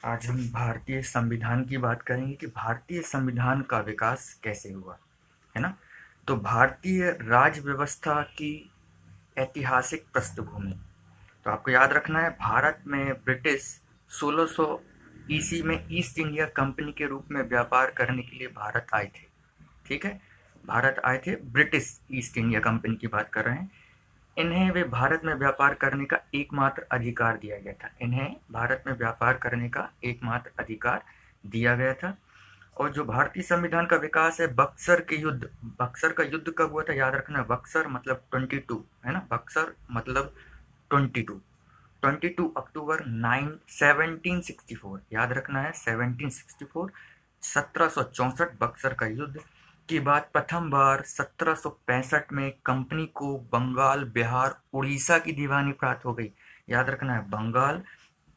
आज हम भारतीय संविधान की बात करेंगे कि भारतीय संविधान का विकास कैसे हुआ, है ना। तो भारतीय राज्य व्यवस्था की ऐतिहासिक पृष्ठभूमि, तो आपको याद रखना है, भारत में ब्रिटिश 1600 ईस्वी में ईस्ट इंडिया कंपनी के रूप में व्यापार करने के लिए भारत आए थे। ठीक है, भारत आए थे, ब्रिटिश ईस्ट इंडिया कंपनी की बात कर रहे हैं। इन्हें वे भारत में व्यापार करने का एकमात्र अधिकार दिया गया था। इन्हें भारत में व्यापार करने का एकमात्र अधिकार दिया गया था। और जो भारतीय संविधान का विकास है, बक्सर के युद्ध, बक्सर का युद्ध कब हुआ था, याद रखना, बक्सर मतलब 22, है ना, बक्सर मतलब 22, 22 अक्टूबर 1764, याद रखना है 1764, 1764 बक्सर का युद्ध के बाद प्रथम बार 1765 में कंपनी को बंगाल, बिहार, उड़ीसा की दीवानी प्राप्त हो गई। याद रखना है, बंगाल,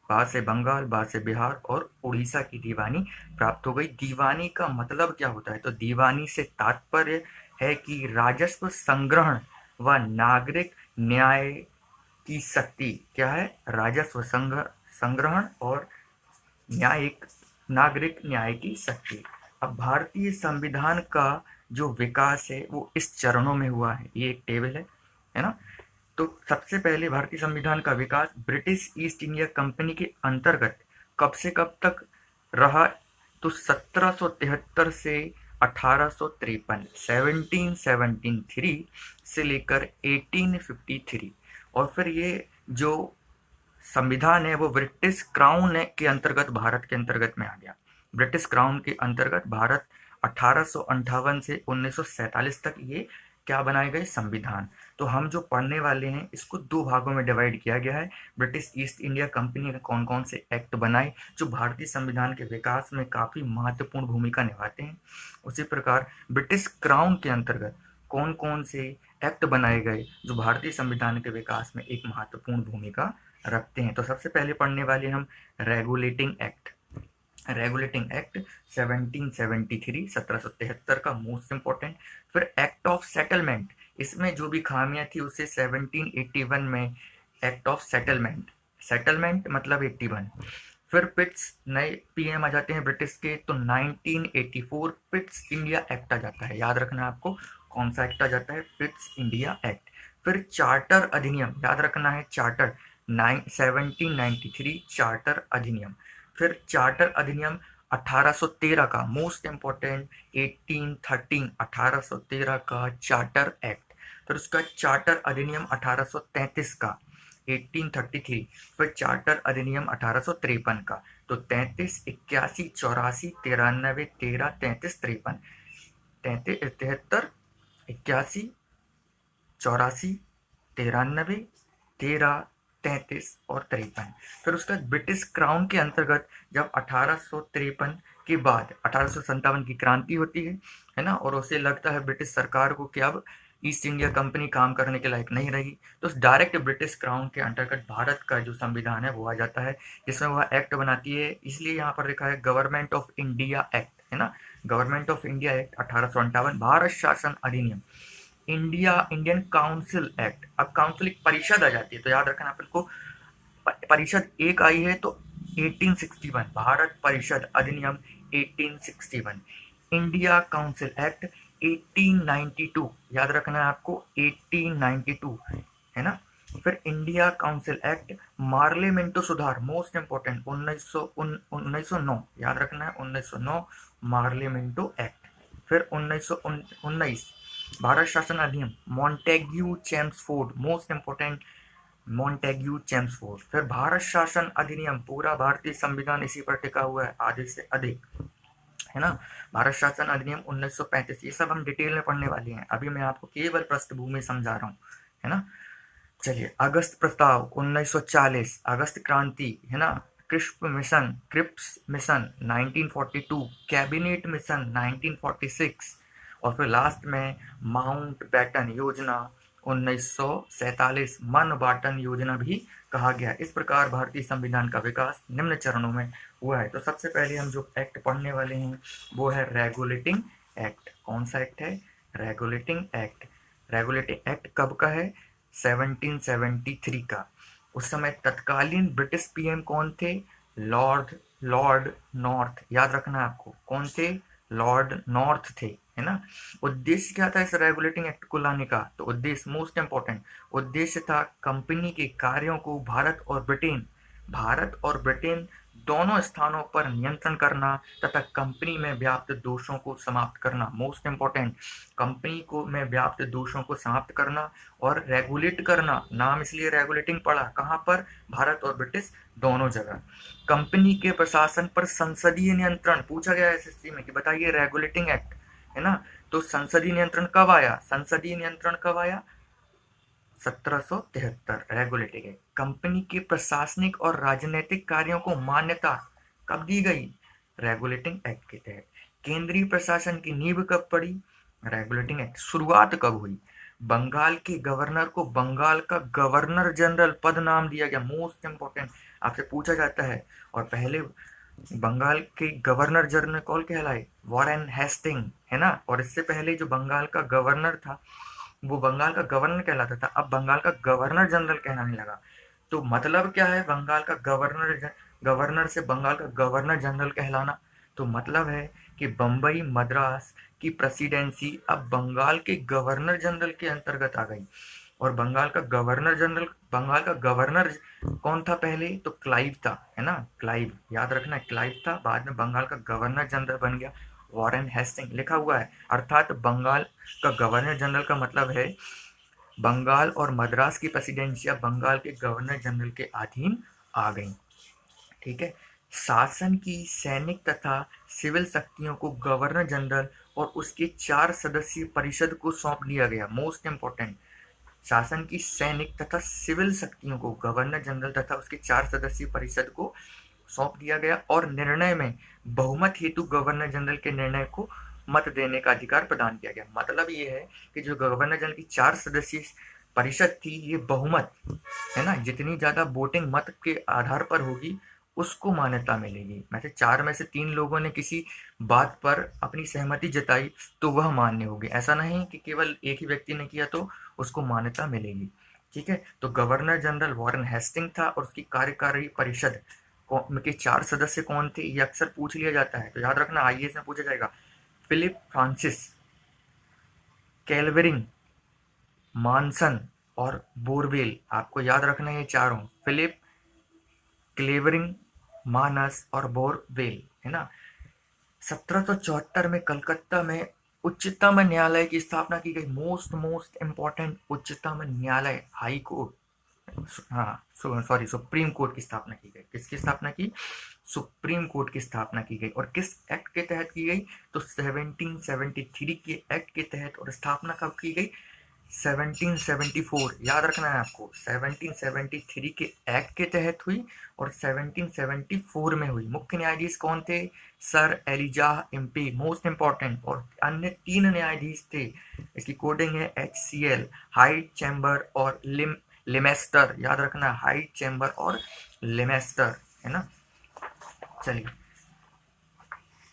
बा से बिहार और उड़ीसा की दीवानी प्राप्त हो गई। दीवानी का मतलब क्या होता है, तो दीवानी से तात्पर्य है कि राजस्व संग्रहण व नागरिक न्याय की शक्ति। क्या है, राजस्व संग्रहण और न्यायिक नागरिक न्याय की शक्ति। अब भारतीय संविधान का जो विकास है वो इस चरणों में हुआ है। ये एक टेबल है ना। तो सबसे पहले भारतीय संविधान का विकास ब्रिटिश ईस्ट इंडिया कंपनी के अंतर्गत कब से कब तक रहा, तो 1773 से 1853, 1773 से लेकर 1853। और फिर ये जो संविधान है वो ब्रिटिश क्राउन के अंतर्गत, भारत के अंतर्गत में आ गया। ब्रिटिश क्राउन के अंतर्गत भारत 1858 से 1947 तक ये क्या बनाए गए, संविधान। तो हम जो पढ़ने वाले हैं इसको दो भागों में डिवाइड किया गया है। ब्रिटिश ईस्ट इंडिया कंपनी ने कौन कौन से एक्ट बनाए जो भारतीय संविधान के विकास में काफ़ी महत्वपूर्ण भूमिका निभाते हैं, उसी प्रकार ब्रिटिश क्राउन के अंतर्गत कौन कौन से एक्ट बनाए गए जो भारतीय संविधान के विकास में एक महत्वपूर्ण भूमिका रखते हैं। तो सबसे पहले पढ़ने वाले हम रेगुलेटिंग एक्ट। रेगुलेटिंग एक्ट 1773, 1773 का मोस्ट इंपॉर्टेंट। फिर एक्ट ऑफ सेटलमेंट, इसमें जो भी खामियां थी उसे 1781 में एक्ट ऑफ सेटलमेंट, सेटलमेंट मतलब 81। फिर पिट्स, नए पीएम आ जाते हैं ब्रिटिश के, तो 1984 पिट्स इंडिया एक्ट आ जाता है। याद रखना आपको कौन सा एक्ट आ जाता है, पिट्स इंडिया एक्ट। फिर चार्टर अधिनियम, याद रखना है चार्टर, 1793 चार्टर अधिनियम। फिर चार्टर अधिनियम 1813 का मोस्ट इंपॉर्टेंट, 1813, 1813 का चार्टर एक्ट। फिर उसका चार्टर अधिनियम 1833 का, 1833। फिर चार्टर अधिनियम 1853 का। तो 33, 81, 84, 93, 13, 33, 53, 73, 81, 84, 93, 13, 33 और 53। फिर उसका ब्रिटिश क्राउन के अंतर्गत जब 1853 के बाद 1857 की क्रांति होती है ना, और उसे लगता है ब्रिटिश सरकार को कि अब ईस्ट इंडिया कंपनी काम करने के लायक नहीं रही, तो डायरेक्ट ब्रिटिश क्राउन के अंतर्गत भारत का जो संविधान है वो आ जाता है, जिसमें वह एक्ट बनाती है। इसलिए यहाँ पर लिखा है गवर्नमेंट ऑफ इंडिया एक्ट, है ना, government of India act 1858। Bharat शासन अधिनियम, इंडियन काउंसिल एक्ट। अब काउंसिल एक परिषद आ जाती है, तो याद रखना अपन को, परिषद एक आई है तो 1861, भारत परिषद अधिनियम 1861। इंडिया काउंसिल एक्ट 1892, याद रखना है आपको 1892, है ना। फिर इंडिया काउंसिल एक्ट, मार्लियामेंटो सुधार, मोस्ट इंपॉर्टेंट, 1909, याद रखना है 1909 मार्लियामेंटो एक्ट। फिर 1919 भारत शासन अधिनियम, Montagu Chelmsford, most important, Montagu Chelmsford. फिर भारत शासन अधिनियम, पूरा भारतीय संविधान इसी पर टिका हुआ है आधे से अधिक, है ना। भारत शासन अधिनियम 1935, ये सब हम डिटेल में पढ़ने वाले हैं, अभी मैं आपको केवल पृष्ठभूमि समझा रहा हूँ, है ना। चलिए, अगस्त प्रस्ताव 1940, अगस्त क्रांति, है ना, क्रिप्स मिशन 1942, कैबिनेट मिशन 1946, और फिर लास्ट में माउंट बैटन योजना 1947, मन बाटन योजना भी कहा गया। इस प्रकार भारतीय संविधान का विकास निम्न चरणों में हुआ है। तो सबसे पहले हम जो एक्ट पढ़ने वाले हैं वो है रेगुलेटिंग एक्ट। कौन सा एक्ट है, रेगुलेटिंग एक्ट। रेगुलेटिंग एक्ट कब का है, 1773 का। उस समय तत्कालीन ब्रिटिश पीएम कौन थे, लॉर्ड लॉर्ड नॉर्थ, याद रखना है आपको, कौन थे? लॉर्ड नॉर्थ थे, है ना। उद्देश्य क्या था इस रेगुलेटिंग एक्ट को लाने का? तो उद्देश्य मोस्ट इंपॉर्टेंट उद्देश्य था कंपनी के कार्यों को भारत और ब्रिटेन दोनों स्थानों पर नियंत्रण करना तथा कंपनी में व्याप्त दोषों को समाप्त करना। मोस्ट इंपॉर्टेंट, कंपनी को में व्याप्त दोषों को समाप्त करना और रेगुलेट करना। नाम इसलिए रेगुलेटिंग पड़ा, कहाँ पर? भारत और ब्रिटिश दोनों जगह। कंपनी के प्रशासन पर संसदीय नियंत्रण पूछा गया एसएससी में कि बताइए रेगुलेटिंग एक्ट, है ना। तो संसदीय नियंत्रण कब आया? 1773 रेगुलेटिंग एक्ट। कंपनी के प्रशासनिक और राजनीतिक कार्यों को मान्यता कब दी गई? रेगुलेटिंग एक्ट के तहत। केंद्रीय प्रशासन की नींव कब पड़ी? Regulating act. शुरुआत कब हुई? बंगाल के गवर्नर को बंगाल का गवर्नर जनरल पद नाम दिया गया। मोस्ट इंपॉर्टेंट, आपसे पूछा जाता है। और पहले बंगाल के गवर्नर जनरल कौन कहलाए? वॉरेन हेस्टिंग, है ना। और इससे पहले जो बंगाल का गवर्नर था वो बंगाल का गवर्नर कहलाता था, अब बंगाल का गवर्नर जनरल कहलाने लगा। तो मतलब क्या है बंगाल का गवर्नर से बंगाल का गवर्नर जनरल कहलाना? तो मतलब है कि बम्बई मद्रास की प्रेसिडेंसी अब बंगाल के गवर्नर जनरल के अंतर्गत आ गई। और बंगाल का गवर्नर कौन था पहले? तो क्लाइव था, है ना। क्लाइव, याद रखना, क्लाइव था, बाद में बंगाल का गवर्नर जनरल बन गया वॉरेन हेस्टिंग, लिखा हुआ है। अर्थात बंगाल का गवर्नर जनरल का मतलब है बंगाल और मद्रास की प्रेसिडेंसियां बंगाल के गवर्नर जनरल के अधीन आ गई। ठीक है। शासन की सैनिक तथा सिविल शक्तियों को गवर्नर जनरल और उसके 4 सदस्यीय परिषद को सौंप दिया गया। मोस्ट इंपॉर्टेंट, शासन की सैनिक तथा सिविल शक्तियों को गवर्नर जनरल तथा उसके 4 सदस्यीय परिषद को सौंप दिया गया और निर्णय में बहुमत हेतु गवर्नर जनरल के निर्णय को मत देने का अधिकार प्रदान किया गया। मतलब ये है कि जो गवर्नर जनरल की 4 सदस्यीय परिषद थी, ये बहुमत, है ना, जितनी ज्यादा वोटिंग मत के आधार पर होगी उसको मान्यता मिलेगी। वैसे 4 में से 3 लोगों ने किसी बात पर अपनी सहमति जताई तो वह मान्य होगी, ऐसा नहीं कि केवल एक ही व्यक्ति ने किया तो उसको मान्यता मिलेगी। ठीक है। तो गवर्नर जनरल वॉरेन हेस्टिंग था और उसकी कार्यकारी परिषद के 4 सदस्य कौन थे? ये अक्सर पूछ लिया जाता है, तो याद रखना आईएएस में पूछा जाएगा। फिलिप फ्रांसिस, कैलवेरिंग, मानसन और बोरवेल। आपको याद रखना है ये चारों, फिलिप, क्लेवरिंग, मानस और बोरवेल, है ना। 1774 में कलकत्ता में उच्चतम न्यायालय की स्थापना की गई। मोस्ट इंपॉर्टेंट, उच्चतम न्यायालय, हाई कोर्ट, हाँ सॉरी, सुप्रीम कोर्ट की स्थापना की गई। किसकी स्थापना की? सुप्रीम कोर्ट की स्थापना की गई। और किस एक्ट के तहत की गई? तो 1773 के एक्ट के तहत। और स्थापना कब की गई? 1774, याद रखना है आपको, 1773 के एक्ट के तहत हुई और 1774 में हुई। मुख्य न्यायाधीश कौन थे? Sir Elijah MP, most important. और अन्य 3 न्यायाधीश थे, इसकी कोडिंग है HCL, हाइट चैम्बर और लिमेस्टर, याद रखना, हाइट चैम्बर और लिमेस्टर, है ना। चलिए,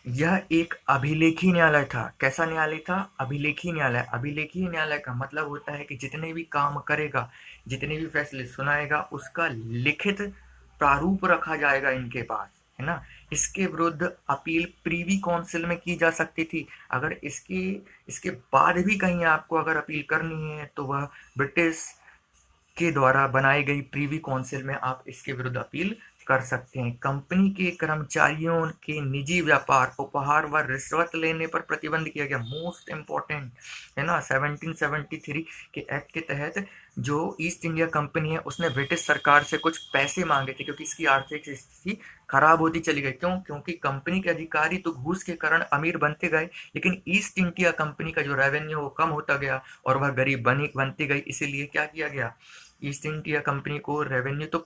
यह एक अभिलेखी न्यायालय था। कैसा न्यायालय था? अभिलेखी न्यायालय। अभिलेखी न्यायालय का मतलब होता है कि जितने भी काम करेगा, जितने भी फैसले सुनाएगा, उसका लिखित प्रारूप रखा जाएगा इनके पास, है ना। इसके विरुद्ध अपील प्रीवी काउंसिल में की जा सकती थी। अगर इसके बाद भी कहीं आपको अगर अपील करनी है तो वह ब्रिटिश के द्वारा बनाई गई प्रीवी काउंसिल में आप इसके विरुद्ध अपील कर सकते हैं। कंपनी के कर्मचारियों के निजी व्यापार, उपहार व रिश्वत लेने पर प्रतिबंध किया गया। मोस्ट इंपॉर्टेंट, है ना। 1773 के एक्ट के तहत जो ईस्ट इंडिया कंपनी है उसने ब्रिटिश सरकार से कुछ पैसे मांगे थे क्योंकि इसकी आर्थिक स्थिति खराब होती चली गई। क्यों? क्योंकि कंपनी के अधिकारी तो घूस के कारण अमीर बनते गए, लेकिन ईस्ट इंडिया कंपनी का जो रेवेन्यू वो कम होता गया और वह गरीब बनती गई। इसीलिए क्या किया गया? ईस्ट इंडिया कंपनी को रेवेन्यू तो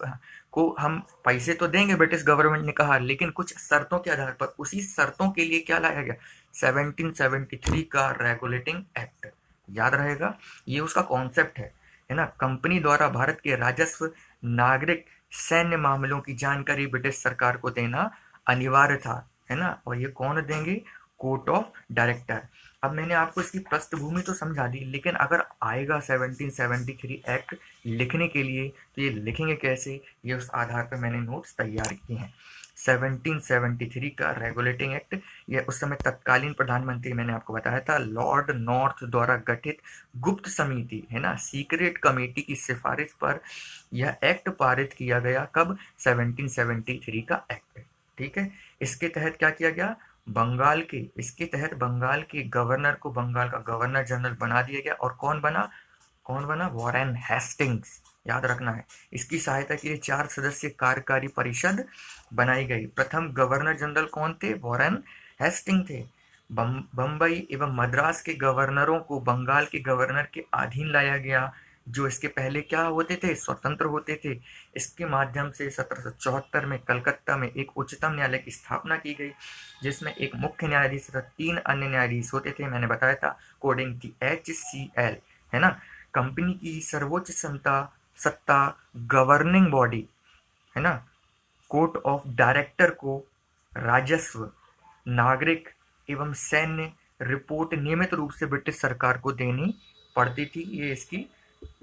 को हम पैसे तो देंगे, ब्रिटिश गवर्नमेंट ने कहा, लेकिन कुछ शर्तों के आधार पर। उसी शर्तों के लिए क्या लाया गया? 1773 का रेगुलेटिंग एक्ट, याद रहेगा, ये उसका कॉन्सेप्ट है ना। कंपनी द्वारा भारत के राजस्व, नागरिक, सैन्य मामलों की जानकारी ब्रिटिश सरकार को देना अनिवार्य था, है ना। और ये कौन देंगे? Court of director. अब मैंने आपको इसकी पृष्ठभूमि तो समझा दी, लेकिन अगर आएगा 1773 एक्ट लिखने के लिए तो ये लिखेंगे कैसे, ये उस आधार पर मैंने नोट्स तैयार किए हैं। 1773 का रेगुलेटिंग एक्ट, ये उस समय तत्कालीन प्रधानमंत्री मैंने आपको बताया था लॉर्ड नॉर्थ द्वारा गठित गुप्त समिति है ना, सीक्रेट कमेटी की सिफारिश पर यह एक्ट पारित किया गया। कब? 1773 का एक्ट। ठीक है, इसके तहत क्या किया गया, इसके तहत बंगाल के गवर्नर को बंगाल का गवर्नर जनरल बना दिया गया। और कौन बना? वॉरेन हेस्टिंग्स, याद रखना है। इसकी सहायता के लिए 4 सदस्यीय कार्यकारी परिषद बनाई गई। प्रथम गवर्नर जनरल कौन थे? वॉरेन हेस्टिंग थे। बम्बई एवं मद्रास के गवर्नरों को बंगाल के गवर्नर के अधीन लाया गया, जो इसके पहले क्या होते थे? स्वतंत्र होते थे। इसके माध्यम से 1774 में कलकत्ता में एक उच्चतम न्यायालय की स्थापना की गई, जिसमें एक मुख्य न्यायाधीश तथा 3 अन्य न्यायाधीश होते थे। मैंने बताया था अकॉर्डिंग टू HCL, है ना। कंपनी की सर्वोच्च सत्ता गवर्निंग बॉडी, है ना, कोर्ट ऑफ डायरेक्टर को राजस्व, नागरिक एवं सैन्य रिपोर्ट नियमित रूप से ब्रिटिश सरकार को देनी पड़ती थी। ये इसकी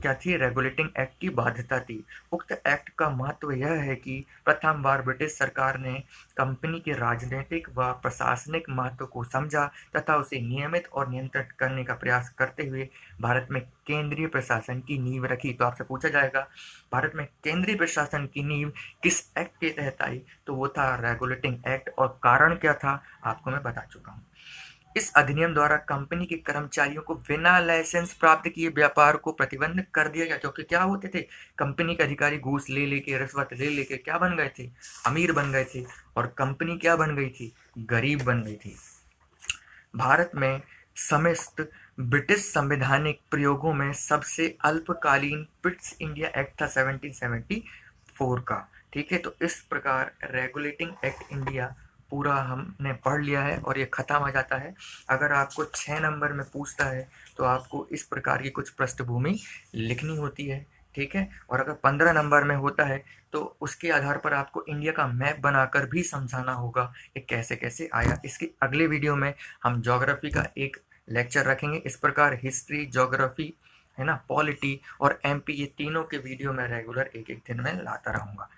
क्या थी? रेगुलेटिंग एक्ट की बाध्यता थी। उक्त एक्ट का महत्व यह है कि प्रथम बार ब्रिटिश सरकार ने कंपनी के राजनीतिक व प्रशासनिक महत्व को समझा तथा उसे नियमित और नियंत्रित करने का प्रयास करते हुए भारत में केंद्रीय प्रशासन की नींव रखी। तो आपसे पूछा जाएगा भारत में केंद्रीय प्रशासन की नींव किस एक्ट के तहत आई, तो वो था रेगुलेटिंग एक्ट। और कारण क्या था आपको मैं बता चुका हूँ। इस अधिनियम द्वारा कंपनी के कर्मचारियों को बिना लाइसेंस प्राप्त किए व्यापार को प्रतिबंध कर दिया गया, क्योंकि क्या होते थे, कंपनी के अधिकारी घूस ले लेके, रिश्वत ले लेके क्या बन गए थे? अमीर बन गए थे। और कंपनी क्या बन गई थी? गरीब बन गई थी। भारत में समस्त ब्रिटिश संवैधानिक प्रयोगों में सबसे अल्पकालीन पिट्स इंडिया एक्ट था 1774 का। ठीक है, तो इस प्रकार रेगुलेटिंग एक्ट इंडिया पूरा हमने पढ़ लिया है और ये ख़त्म हो जाता है। अगर आपको 6 नंबर में पूछता है तो आपको इस प्रकार की कुछ पृष्ठभूमि लिखनी होती है। ठीक है, और अगर 15 नंबर में होता है तो उसके आधार पर आपको इंडिया का मैप बनाकर भी समझाना होगा कि कैसे कैसे आया। इसके अगले वीडियो में हम ज्योग्राफी का एक लेक्चर रखेंगे। इस प्रकार हिस्ट्री, ज्योग्राफी, है ना, पॉलिटी और MP, ये तीनों के वीडियो मैं रेगुलर एक एक दिन में लाता रहूँगा।